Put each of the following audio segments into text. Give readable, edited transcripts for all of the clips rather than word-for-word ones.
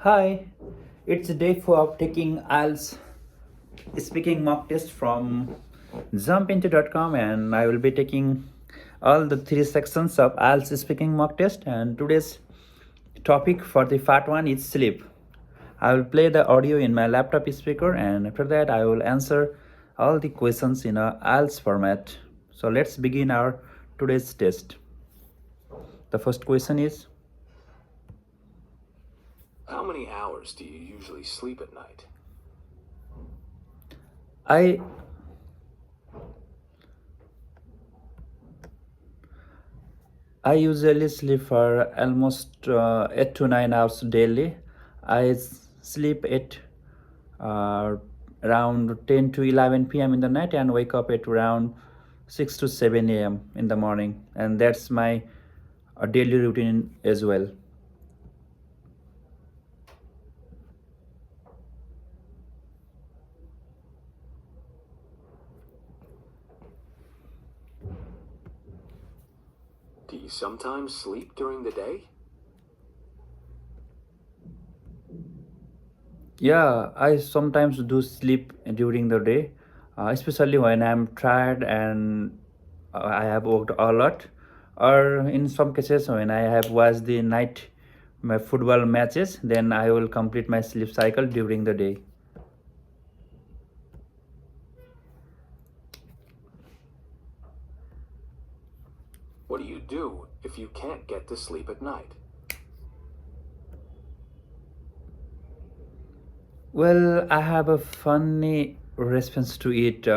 Hi, it's day 4 of taking IELTS speaking mock test from jumpinto.com, and I will be taking all the three sections of IELTS speaking mock test, and today's topic for the part 1 is sleep. I will play the audio in my laptop speaker, and after that I will answer all the questions in a IELTS format. So let's begin our today's test. The first question is, How many hours do you usually sleep at night? I I usually sleep for almost 8 to 9 hours daily. Sleep at uh, around 10 to 11 p.m. in the night and wake up at around 6 to 7 a.m. in the morning. And that's my daily routine as well. Do you sometimes sleep during the day? Yeah, I sometimes do sleep during the day, especially when I'm tired and I have worked a lot, or in some cases when I have watched the night my football matches, then I will complete my sleep cycle during the day. What do you do if you can't get to sleep at night? Well, I have a funny response to it.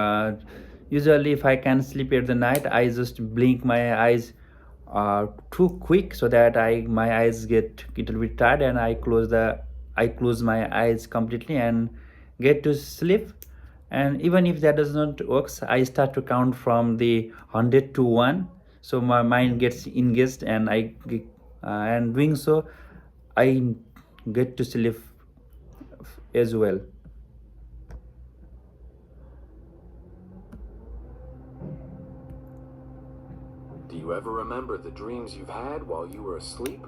Usually, if I can sleep at the night, I just blink my eyes too quick so that I my eyes get a little bit tired, and I close my eyes completely and get to sleep. And even if that does not works, I start to count from the 100 to 1, so my mind gets engaged, and and doing so, I get to sleep as well. Do you ever remember the dreams you've had while you were asleep?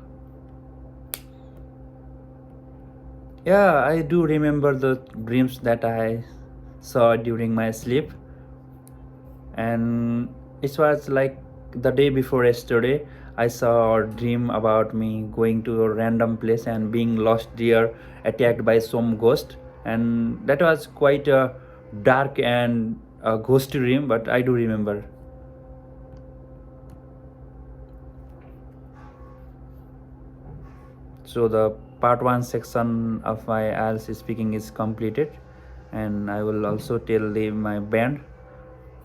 Yeah, I do remember the dreams that I saw during my sleep, and it was like the day before yesterday. I saw a dream about me going to a random place and being lost there, attacked by some ghost, and that was quite a dark and a ghosty dream, but I do remember. So the part 1 section of my IELTS speaking is completed, and I will also tell my band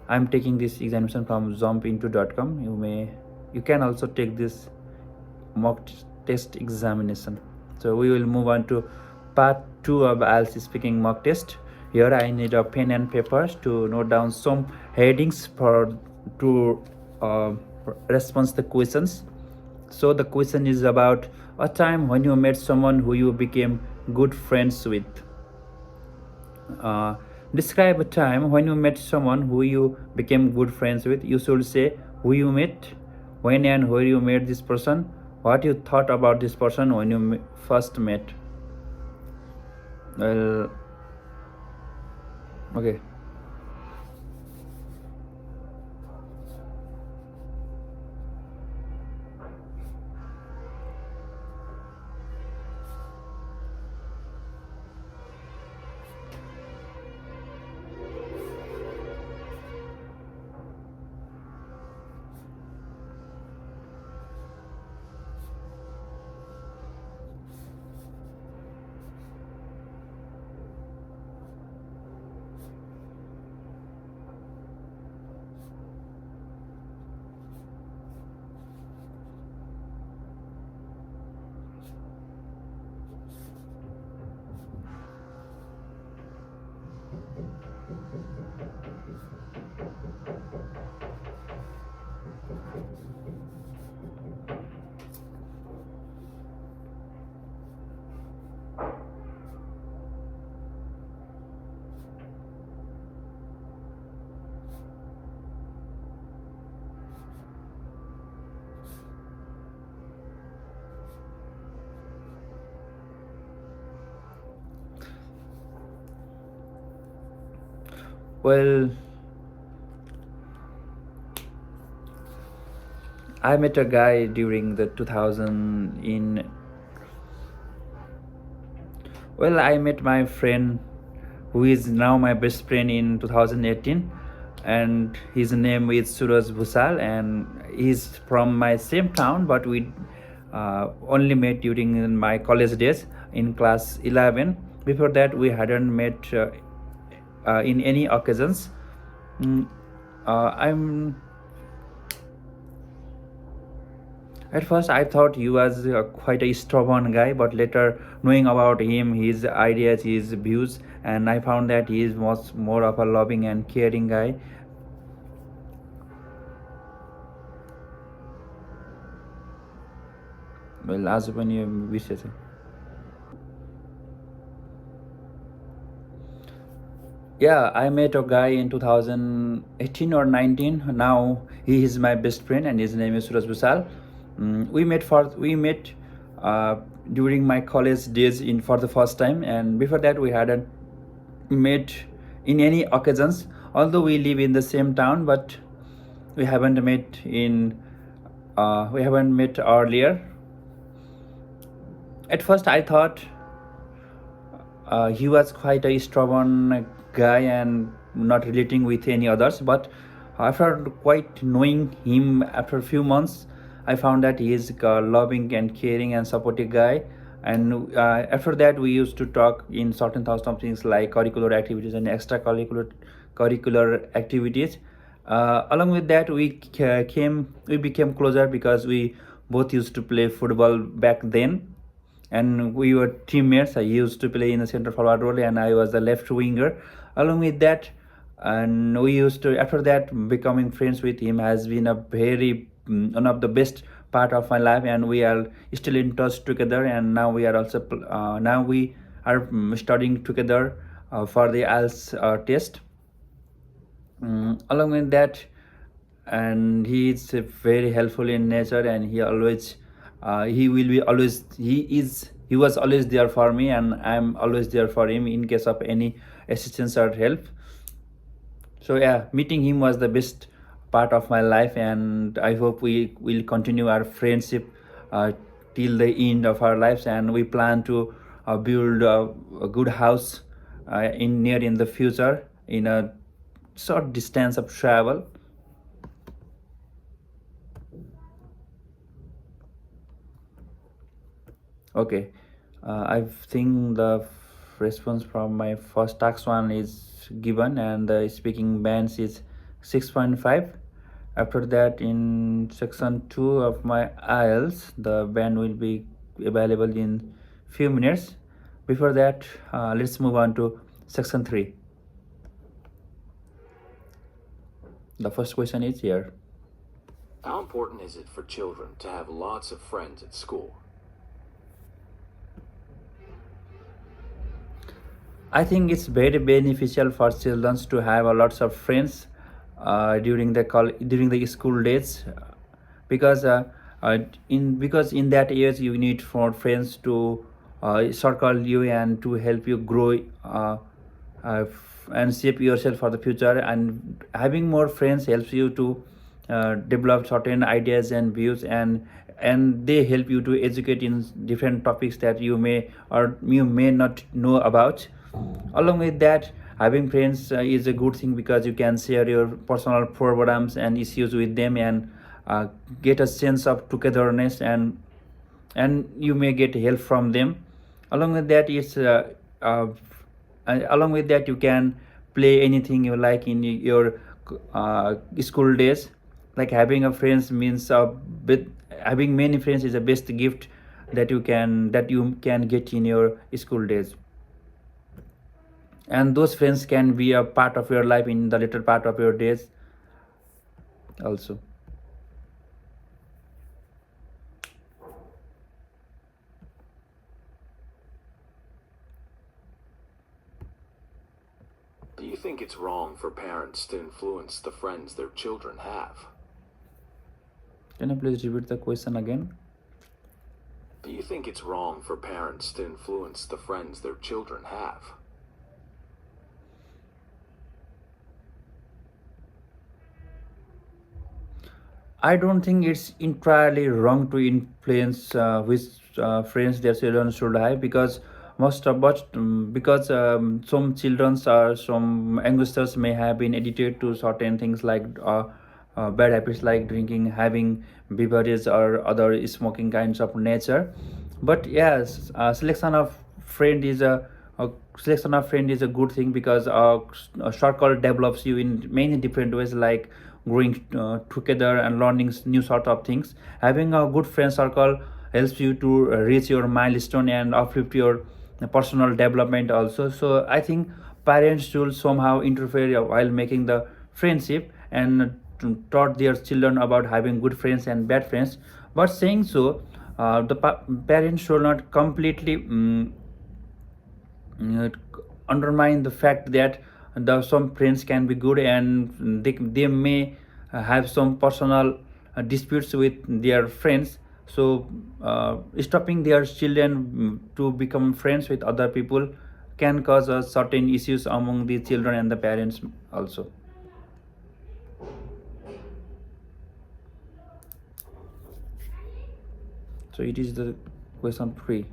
I'm taking this examination from jumpinto.com. You can also take this mock test examination. So we will move on to part 2 of IELTS speaking mock test. Here I need a pen and paper to note down some headings for to uh, respond the questions. So the question is about a time when you met someone who you became good friends with. Uh, Describe a time when you met someone who you became good friends with. You should say who you met, when and where you met this person, what you thought about this person when you first met. Well, okay. Well, I met a guy during the 2000 in. Well, I met my friend who is now my best friend in 2018, and his name is Suraj Bhusal, and he's from my same town, but we only met during my college days in class 11. Before that, we hadn't met in any occasions. Mm, I'm At first, I thought he was quite a stubborn guy, but later, knowing about him, his ideas, his views, and I found that he is much more of a loving and caring guy. Well, as when you wishes. Yeah, I met a guy in 2018 or 19. Now he is my best friend, and his name is Suraj Busal. We met uh, during my college days in for the first time, and before that we hadn't met in any occasions. Although we live in the same town, but we haven't met in we haven't met earlier. At first, I thought he was quite a stubborn guy and not relating with any others. But after quite knowing him after a few months, I found that he is a loving and caring and supportive guy. And after that, we used to talk in certain types of things like curricular activities and extracurricular activities. Along with that, we became closer because we both used to play football back then, and we were teammates. I used to play in the center forward role, and I was the left winger. Along with that, and we used to after that becoming friends with him has been a very one of the best part of my life, and we are still in touch together. And now we are also now we are studying together for the IELTS test. Along with that, and he is very helpful in nature, and he will be always he was always there for me, and I'm always there for him in case of any assistance or help. So yeah, meeting him was the best part of my life, and I hope we will continue our friendship till the end of our lives, and we plan to build a good house in the future in a short distance of travel. Okay, I think the response from my first tax one is given, and the speaking bands is 6.5. After that, in section 2 of my IELTS, the band will be available in few minutes. Before that, let's move on to section 3. The first question is here. How important is it for children to have lots of friends at school? I think it's very beneficial for children to have a lots of friends during the school days, because in that age you need for friends to circle you and to help you grow and shape yourself for the future. And having more friends helps you to develop certain ideas and views, and they help you to educate in different topics that you may or you may not know about. Along with that, having friends is a good thing because you can share your personal problems and issues with them, and get a sense of togetherness, and you may get help from them. Along with that, uh, along with that, you can play anything you like in your school days. Like having a friends means a bit having many friends is the best gift that you can get in your school days, and those friends can be a part of your life in the later part of your days also. Do you think it's wrong for parents to influence the friends their children have? Can you please repeat the question again? Do you think it's wrong for parents to influence the friends their children have? I don't think it's entirely wrong to influence which friends their children should have, because because some children or some youngsters may have been addicted to certain things like bad habits like drinking, having beverages, or other smoking kinds of nature. But yes, a selection of friend is a good thing, because a circle develops you in many different ways, like growing together and learning new sort of things. Having a good friend circle helps you to reach your milestone and uplift your personal development also. So I think parents should somehow interfere while making the friendship, and taught their children about having good friends and bad friends. But saying so, the parents should not completely uh, undermine the fact that some friends can be good, and they may have some personal disputes with their friends. So stopping their children to become friends with other people can cause certain issues among the children and the parents also. So it is the question 3.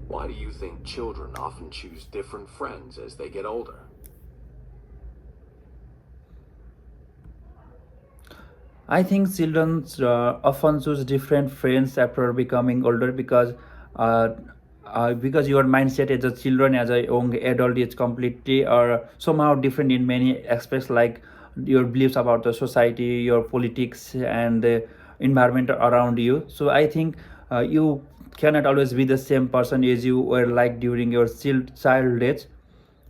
Why do you think children often choose different friends as they get older? I think children often choose different friends after becoming older, uh, because your mindset as a children, as a young adult, is completely or somehow different in many aspects, like your beliefs about the society, your politics, and the environment around you. So I think you cannot always be the same person as you were like during your child age.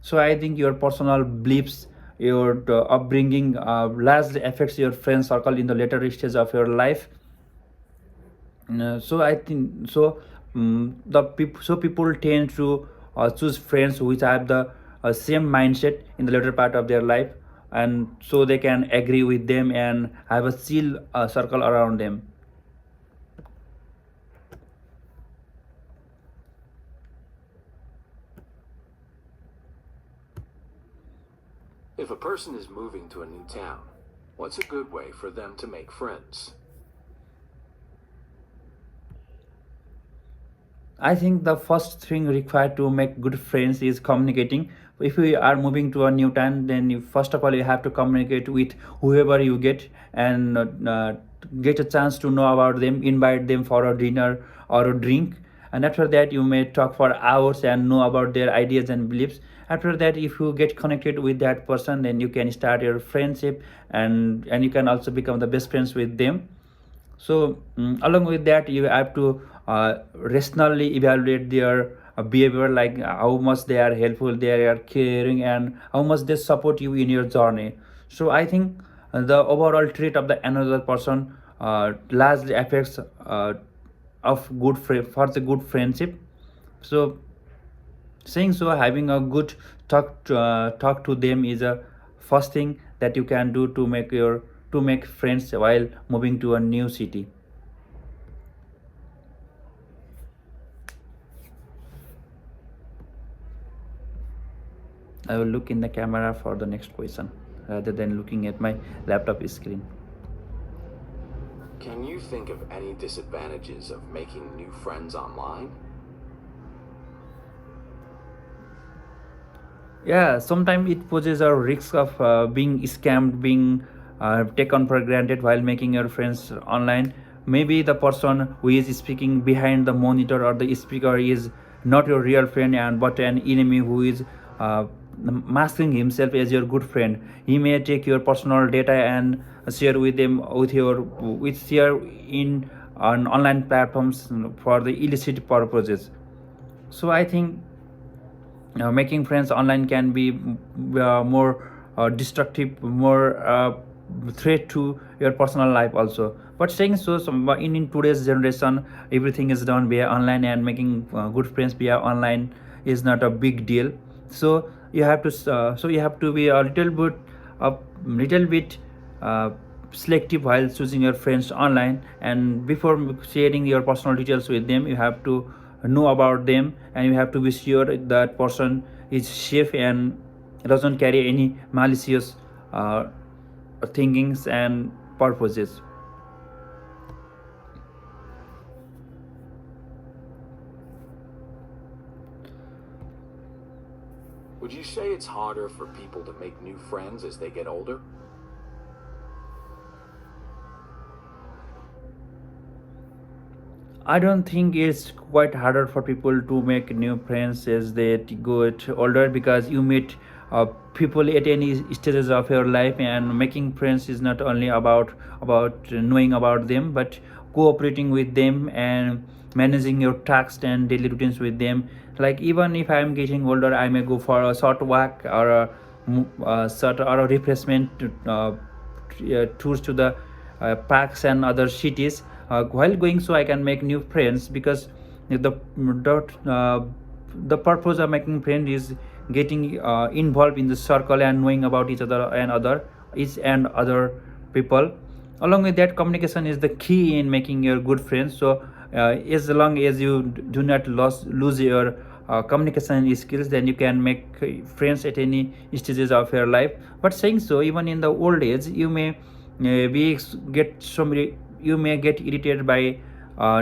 So I think your personal beliefs, your upbringing, largely affects your friend circle in the later stage of your life. So I think so. People tend to choose friends which have the same mindset in the later part of their life, and so they can agree with them and have a chill circle around them. If a person is moving to a new town, what's a good way for them to make friends? I think the first thing required to make good friends is communicating. If you are moving to a new town, then first of all you have to communicate with whoever you get, and get a chance to know about them, invite them for a dinner or a drink, and after that you may talk for hours and know about their ideas and beliefs. After that, if you get connected with that person, then you can start your friendship, and you can also become the best friends with them. So along with that, you have to rationally evaluate their behavior, like how much they are helpful, they are caring, and how much they support you in your journey. So I think the overall trait of the another person largely affects of for the good friendship. So saying so, having a good talk to them is a first thing that you can do to make friends while moving to a new city. I will look in the camera for the next question rather than looking at my laptop screen. Can you think of any disadvantages of making new friends online? Yeah, sometimes it poses a risk of being scammed, being taken for granted while making your friends online. Maybe the person who is speaking behind the monitor or the speaker is not your real friend, and but an enemy who is uh, masking himself as your good friend. He may take your personal data and share with them with share in on online platforms for the illicit purposes. So I think making friends online can be more destructive, more threat to your personal life also. But saying so, in today's generation, everything is done via online, and making good friends via online is not a big deal. So you have to be a little bit uh, selective while choosing your friends online, and before sharing your personal details with them, you have to know about them, and you have to be sure that person is safe and doesn't carry any malicious uh, thinkings, and purposes. Would you say it's harder for people to make new friends as they get older? I don't think it's quite harder for people to make new friends as they get older, because you meet people at any stages of your life, and making friends is not only about knowing about them, but cooperating with them and managing your tasks and daily routines with them. Like, even if I am getting older, I may go for a short walk or short or a refreshment tours to the parks and other cities. While going, so I can make new friends, because the purpose of making friends is getting involved in the circle and knowing about each and other people. Along with that, communication is the key in making your good friends. So as long as you do not lose your communication skills, then you can make friends at any stages of your life. But saying so, even in the old age, you may you may get irritated by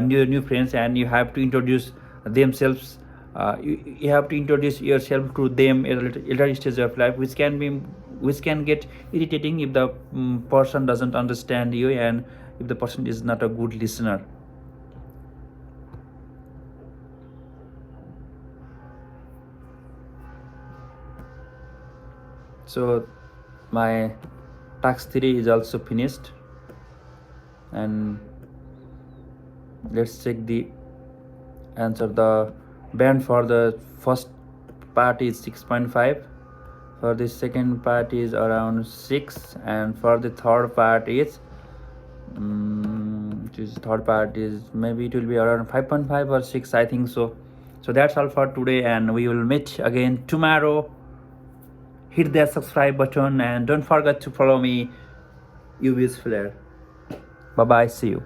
new friends, and you have to introduce themselves. You have to introduce yourself to them at a later stage of life, which can get irritating if the person doesn't understand you, and if the person is not a good listener. So my task 3 is also finished, and let's check the answer. The band for the first part is 6.5, for the second part is around 6, and for the third part is third part is maybe it will be around 5.5 or 6, I think so. So that's all for today, and we will meet again tomorrow. Hit that subscribe button, and don't forget to follow me, UV's Flare. Bye bye, see you.